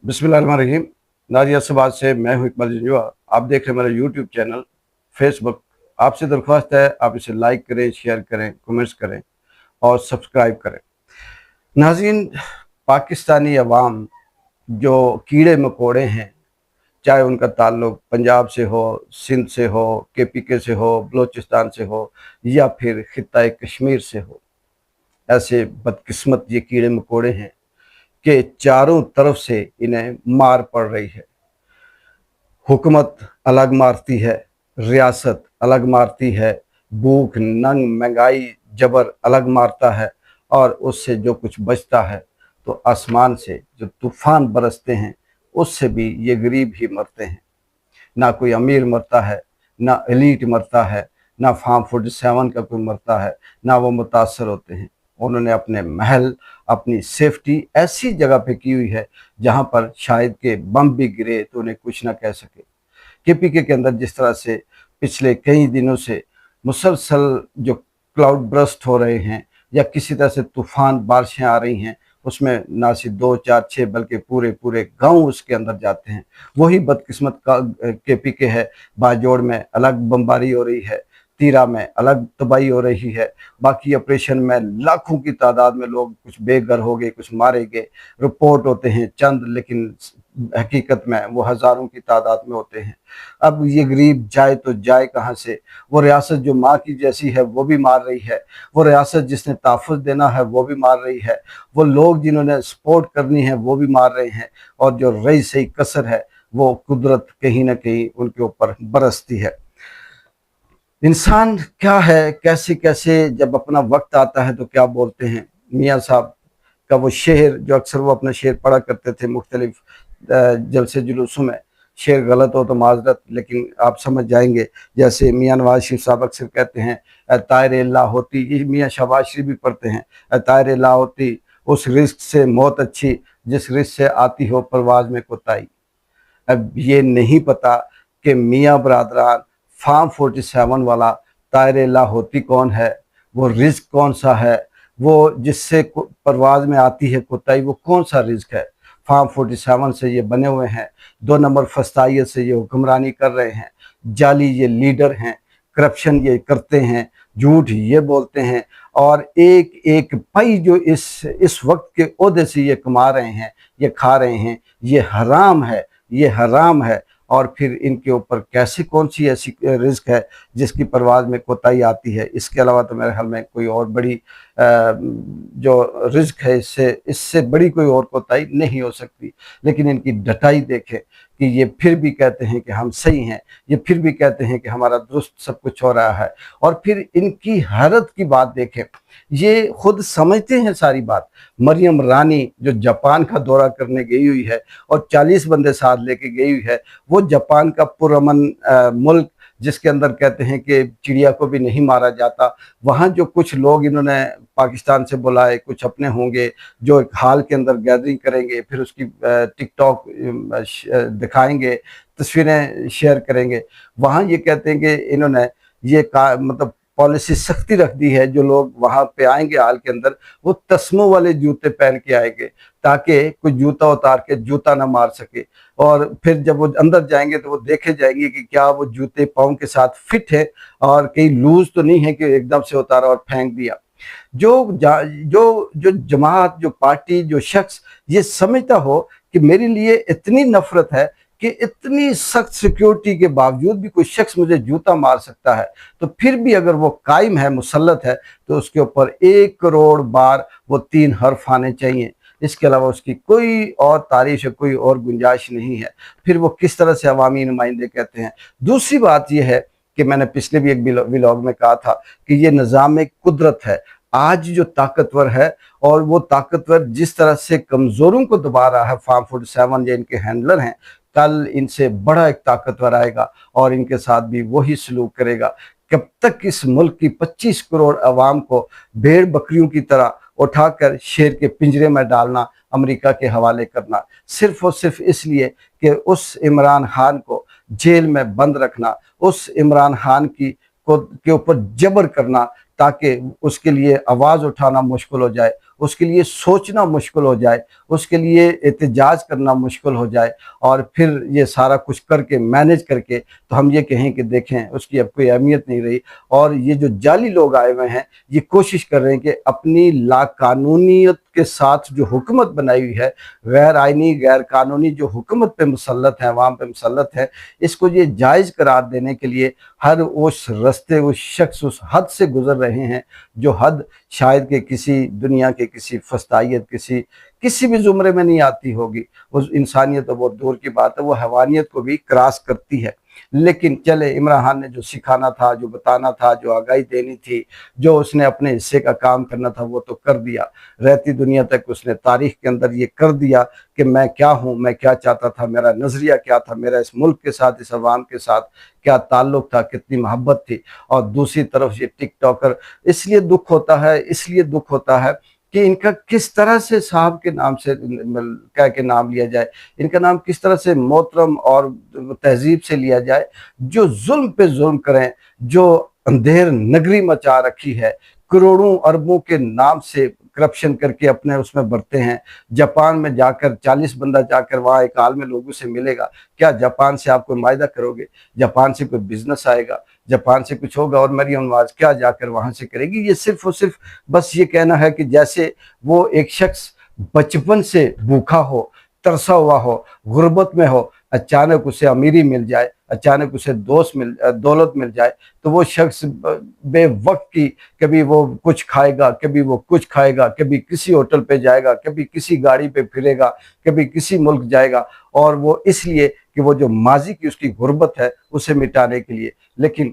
बिस्मिल्लाहिर्रहमानिर्रहीम। नाजियाबाद से मैं हूं इकबाल जंजुआ। आप देख रहे हैं मेरा यूट्यूब चैनल, फेसबुक। आपसे दरख्वास्त है आप इसे लाइक करें, शेयर करें, कमेंट्स करें और सब्सक्राइब करें। नाज़रीन, पाकिस्तानी अवाम जो कीड़े मकोड़े हैं, चाहे उनका ताल्लुक पंजाब से हो, सिंध से हो, KPK से हो, बलोचिस्तान से हो या फिर खित्ता कश्मीर से हो, ऐसे बदकिस्मत ये कीड़े मकोड़े हैं कि चारों तरफ से इन्हें मार पड़ रही है। हुकूमत अलग मारती है, रियासत अलग मारती है, भूख नंग महंगाई जबर अलग मारता है, और उससे जो कुछ बचता है तो आसमान से जो तूफान बरसते हैं उससे भी ये गरीब ही मरते हैं। ना कोई अमीर मरता है, ना एलीट मरता है, ना फार्म 47 का कोई मरता है, ना वो मुतासर होते हैं। उन्होंने अपने महल, अपनी सेफ्टी ऐसी जगह पे की हुई है जहां पर शायद के बम भी गिरे तो उन्हें कुछ ना कह सके। KPK के अंदर जिस तरह से पिछले कई दिनों से मुसलसल जो क्लाउड बर्स्ट हो रहे हैं या किसी तरह से तूफान बारिशें आ रही हैं, उसमें ना सिर्फ 2, 4, 6 बल्कि पूरे पूरे गांव उसके अंदर जाते हैं। वही बदकिस्मत का KPK है। बाजोड़ में अलग बमबारी हो रही है, तीरा में अलग तबाही हो रही है, बाकी ऑपरेशन में लाखों की तादाद में लोग कुछ बेघर हो गए, कुछ मारे गए। रिपोर्ट होते हैं चंद, लेकिन हकीकत में वो हज़ारों की तादाद में होते हैं। अब ये गरीब जाए तो जाए कहाँ से? वो रियासत जो माँ की जैसी है वो भी मार रही है, वो रियासत जिसने तहफ़्फ़ुज़ देना है वो भी मार रही है, वो लोग जिन्होंने सपोर्ट करनी है वो भी मार रहे हैं, और जो रही सही कसर है वो कुदरत कहीं ना कहीं उनके ऊपर बरसती है। इंसान क्या है, कैसे कैसे जब अपना वक्त आता है तो क्या बोलते हैं। मियाँ साहब का वो शेर, जो अक्सर वो अपना शेर पढ़ा करते थे मुख्तलिफ जलसे जुलूसों में, शेर गलत हो तो माजरत, लेकिन आप समझ जाएंगे। जैसे मियाँ नवाज शरीफ साहब अक्सर कहते हैं, तायर ला होती, ये मियाँ शहबाज शरीफ भी पढ़ते हैं, तायर ला होती उस रिस्क से मौत अच्छी जिस रिस्क से आती हो परवाज में कोताही। अब ये नहीं पता कि मियाँ बरादरान फार्म 47 वाला तायर ला होती कौन है, वो रिस्क कौन सा है, वो जिससे परवाज में आती है कोताही वो कौन सा रिस्क है। फार्म 47 से ये बने हुए हैं, 2 नंबर फस्तायत से ये हुक्मरानी कर रहे हैं, जाली ये लीडर हैं, करप्शन ये करते हैं, झूठ ये बोलते हैं, और एक एक पाई जो इस वक्त के ओहदे से ये कमा रहे हैं, ये खा रहे हैं, ये हराम है, ये हराम है। और फिर इनके ऊपर कैसे कौन सी ऐसी रिस्क है जिसकी परवाज में कोताही आती है। इसके अलावा तो मेरे ख्याल में कोई और बड़ी जो रिस्क है, इससे बड़ी कोई और कोताही नहीं हो सकती। लेकिन इनकी डटाई देखें कि ये फिर भी कहते हैं कि हम सही हैं, ये फिर भी कहते हैं कि हमारा दुरुस्त सब कुछ हो रहा है। और फिर इनकी हैरत की बात देखें, ये खुद समझते हैं सारी बात। मरियम रानी जो जापान का दौरा करने गई हुई है और 40 बंदे साथ लेके गई हुई है, वो जापान का पुरअमन मुल्क जिसके अंदर कहते हैं कि चिड़िया को भी नहीं मारा जाता, वहाँ जो कुछ लोग इन्होंने पाकिस्तान से बुलाए, कुछ अपने होंगे जो एक हाल के अंदर गैदरिंग करेंगे, फिर उसकी टिकटॉक दिखाएंगे, तस्वीरें शेयर करेंगे। वहाँ ये कहते हैं कि इन्होंने ये मतलब पॉलिसी सख्ती रख दी है, जो लोग वहाँ पे आएंगे हाल के अंदर वो तस्मों वाले जूते पहन के आएंगे ताकि कोई जूता उतार के जूता ना मार सके। और फिर जब वो अंदर जाएंगे तो वो देखे जाएंगे कि क्या वो जूते पाँव के साथ फिट है और कहीं लूज तो नहीं है कि एकदम से उतारा और फेंक दिया। जो जमात, जो पार्टी, जो शख्स ये समझता हो कि मेरे लिए इतनी नफरत है कि इतनी सख्त सिक्योरिटी के बावजूद भी कोई शख्स मुझे जूता मार सकता है, तो फिर भी अगर वो कायम है, मुसल्लत है, तो उसके ऊपर 1 करोड़ बार वो 3 हर्फ आने चाहिए। इसके अलावा उसकी कोई और तारीफ, कोई और गुंजाइश नहीं है। फिर वो किस तरह से अवामी नुमाइंदे कहते हैं। दूसरी बात यह है कि मैंने पिछले भी एक व्लॉग में कहा था कि ये निज़ाम कुदरत है। आज जो ताकतवर है और वो ताकतवर जिस तरह से कमज़ोरों को दबा रहा है, फार्म 47 या इनके हैंडलर हैं, कल इनसे बड़ा एक ताकतवर आएगा और इनके साथ भी वही सलूक करेगा। कब तक इस मुल्क की 25 करोड़ अवाम को भेड़ बकरियों की तरह उठाकर शेर के पिंजरे में डालना, अमेरिका के हवाले करना, सिर्फ और सिर्फ इसलिए कि उस इमरान खान को जेल में बंद रखना, उस इमरान खान के ऊपर जबर करना ताकि उसके लिए आवाज़ उठाना मुश्किल हो जाए, اس کے لیے سوچنا مشکل ہو جائے، اس کے لیے احتجاج کرنا مشکل ہو جائے، اور پھر یہ سارا کچھ کر کے مینیج کر کے تو ہم یہ کہیں کہ دیکھیں اس کی اب کوئی اہمیت نہیں رہی۔ اور یہ جو جعلی لوگ آئے ہوئے ہیں یہ کوشش کر رہے ہیں کہ اپنی لا قانونیت کے ساتھ جو حکومت بنائی ہوئی ہے، غیر آئینی غیر قانونی جو حکومت پہ مسلط ہے، عوام پہ مسلط ہے، اس کو یہ جائز قرار دینے کے لیے ہر اس رستے اس شخص اس حد سے گزر رہے ہیں جو حد شاید کہ کسی دنیا کے کسی فسطائیت کسی بھی زمرے میں نہیں آتی ہوگی۔ اس انسانیت تو بہت دور کی بات ہے، وہ حیوانیت کو بھی کراس کرتی ہے۔ لیکن چلے، عمران خان نے جو سکھانا تھا، جو بتانا تھا، جو آگاہی دینی تھی، جو اس نے اپنے حصے کا کام کرنا تھا وہ تو کر دیا۔ رہتی دنیا تک اس نے تاریخ کے اندر یہ کر دیا کہ میں کیا ہوں، میں کیا چاہتا تھا، میرا نظریہ کیا تھا، میرا اس ملک کے ساتھ، اس عوام کے ساتھ کیا تعلق تھا، کتنی محبت تھی۔ اور دوسری طرف یہ ٹک ٹاکر، اس لیے دکھ ہوتا ہے کہ ان کا کس طرح سے صاحب کے نام سے کہہ کے نام لیا جائے، ان کا نام کس طرح سے محترم اور تہذیب سے لیا جائے، جو ظلم پہ ظلم کریں، جو اندھیر نگری مچا رکھی ہے، کروڑوں اربوں کے نام سے کرپشن کر کے اپنے اس میں بڑھتے ہیں۔ جاپان میں جا کر 40 بندہ جا کر وہاں ایک عالم لوگوں سے ملے گا، کیا جاپان سے آپ کوئی معاہدہ کرو گے؟ جاپان سے کوئی بزنس آئے گا؟ جاپان سے کچھ ہوگا؟ اور مریم نواز کیا جا کر وہاں سے کرے گی؟ یہ صرف اور صرف بس یہ کہنا ہے کہ جیسے وہ ایک شخص بچپن سے بھوکا ہو، ترسا ہوا ہو، غربت میں ہو، اچانک اسے امیری مل جائے، اچانک اسے دولت مل جائے، تو وہ شخص بے وقت کی کبھی وہ کچھ کھائے گا، کبھی وہ کچھ کھائے گا، کبھی کسی ہوٹل پہ جائے گا، کبھی کسی گاڑی پہ پھرے گا، کبھی کسی ملک جائے گا، اور وہ اس لیے کہ وہ جو ماضی کی اس کی غربت ہے اسے مٹانے کے لیے۔ لیکن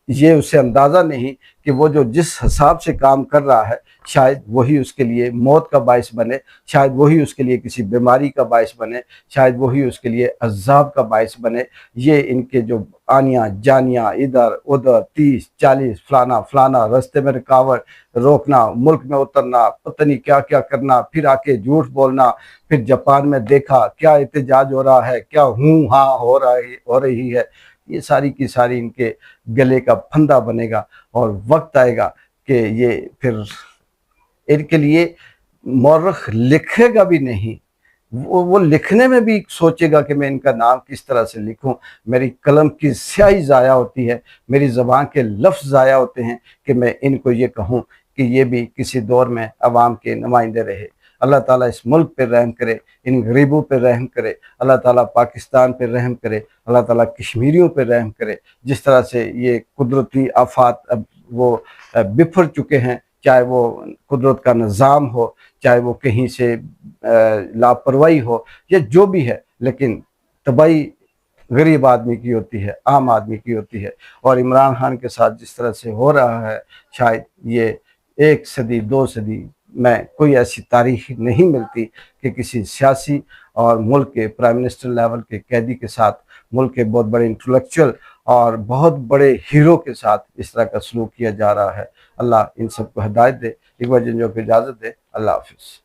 یہ اسے اندازہ نہیں کہ وہ جو جس حساب سے کام کر رہا ہے شاید وہی اس کے لیے موت کا باعث بنے، شاید وہی اس کے لیے کسی بیماری کا باعث بنے، شاید وہی اس کے لیے عذاب کا باعث بنے۔ یہ ان کے جو آنیاں جانیاں، ادھر ادھر 30 40 فلانا رستے میں رکاوٹ، روکنا، ملک میں اترنا، پتہ نہیں کیا کیا کرنا، پھر آ کے جھوٹ بولنا، پھر جاپان میں دیکھا کیا احتجاج ہو رہا ہے، کیا ہوں ہاں ہو رہی ہے، یہ ساری کی ساری ان کے گلے کا پھندا بنے گا، اور وقت آئے گا کہ یہ پھر ان کے لیے مورخ لکھے گا بھی نہیں، وہ لکھنے میں بھی سوچے گا کہ میں ان کا نام کس طرح سے لکھوں، میری قلم کی سیاہی ضائع ہوتی ہے، میری زبان کے لفظ ضائع ہوتے ہیں کہ میں ان کو یہ کہوں کہ یہ بھی کسی دور میں عوام کے نمائندے رہے۔ اللہ تعالیٰ اس ملک پہ رحم کرے، ان غریبوں پہ رحم کرے، اللہ تعالیٰ پاکستان پہ رحم کرے، اللہ تعالیٰ کشمیریوں پہ رحم کرے۔ جس طرح سے یہ قدرتی آفات اب وہ بفر چکے ہیں، چاہے وہ قدرت کا نظام ہو، چاہے وہ کہیں سے لاپرواہی ہو، یا جو بھی ہے، لیکن تباہی غریب آدمی کی ہوتی ہے، عام آدمی کی ہوتی ہے۔ اور عمران خان کے ساتھ جس طرح سے ہو رہا ہے، شاید یہ 1 صدی 2 صدی میں کوئی ایسی تاریخ نہیں ملتی کہ کسی سیاسی اور ملک کے پرائم منسٹر لیول کے قیدی کے ساتھ، ملک کے بہت بڑے انٹلیکچوئل اور بہت بڑے ہیرو کے ساتھ اس طرح کا سلوک کیا جا رہا ہے۔ اللہ ان سب کو ہدایت دے، اقبال جنجو کو اجازت دے۔ اللہ حافظ۔